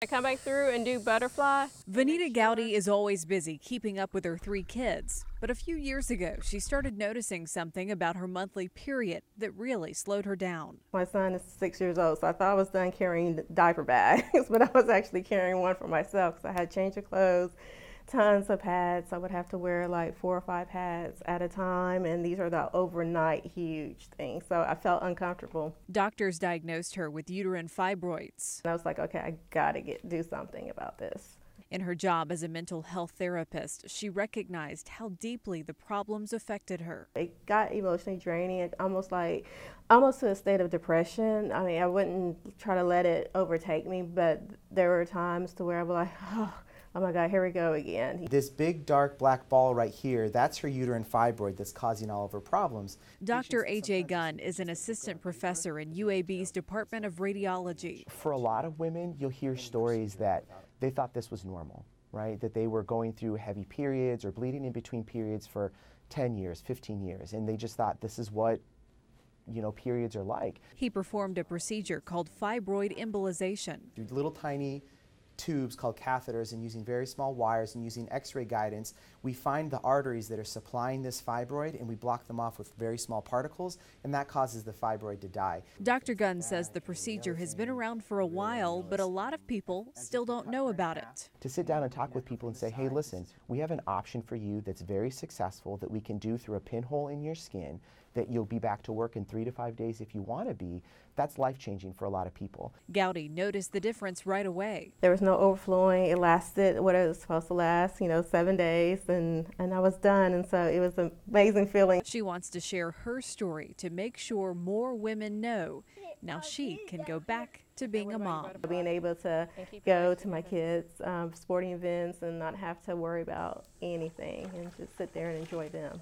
I come back through and do butterfly. Vanita Gowdy is always busy keeping up with her 3 kids. But a few years ago, she started noticing something about her monthly period that really slowed her down. My son is 6 years old, so I thought I was done carrying diaper bags, but I was actually carrying one for myself because I had change of clothes, tons of pads. I would have to wear like 4 or 5 pads at a time, and these are the overnight huge things, so I felt uncomfortable. Doctors diagnosed her with uterine fibroids. And I was like, okay, I gotta do something about this. In her job as a mental health therapist, she recognized how deeply the problems affected her. It got emotionally draining, almost to a state of depression. I mean, I wouldn't try to let it overtake me, but there were times to where I was like, oh my God, here we go again. This big dark black ball right here, that's her uterine fibroid that's causing all of her problems. Dr. A.J. Gunn is an assistant professor in UAB's Department of Radiology. For a lot of women, you'll hear stories that they thought this was normal, right? That they were going through heavy periods or bleeding in between periods for 10 years, 15 years, and they just thought this is what periods are like. He performed a procedure called fibroid embolization. Through little tiny tubes called catheters, and using very small wires and using x-ray guidance, we find the arteries that are supplying this fibroid and we block them off with very small particles, and that causes the fibroid to die. Dr. Gunn says the procedure has been around for a while, but a lot of people still don't know about it. To sit down and talk with people and say, hey, listen, we have an option for you that's very successful that we can do through a pinhole in your skin, that you'll be back to work in 3 to 5 days if you want to be. That's life-changing for a lot of people. Gowdy noticed the difference right away. There was no overflowing. It lasted what it was supposed to last, 7 days, and I was done. And so it was an amazing feeling. She wants to share her story to make sure more women know. Now she can go back to being a mom. Being able to go to my kids' sporting events and not have to worry about anything and just sit there and enjoy them.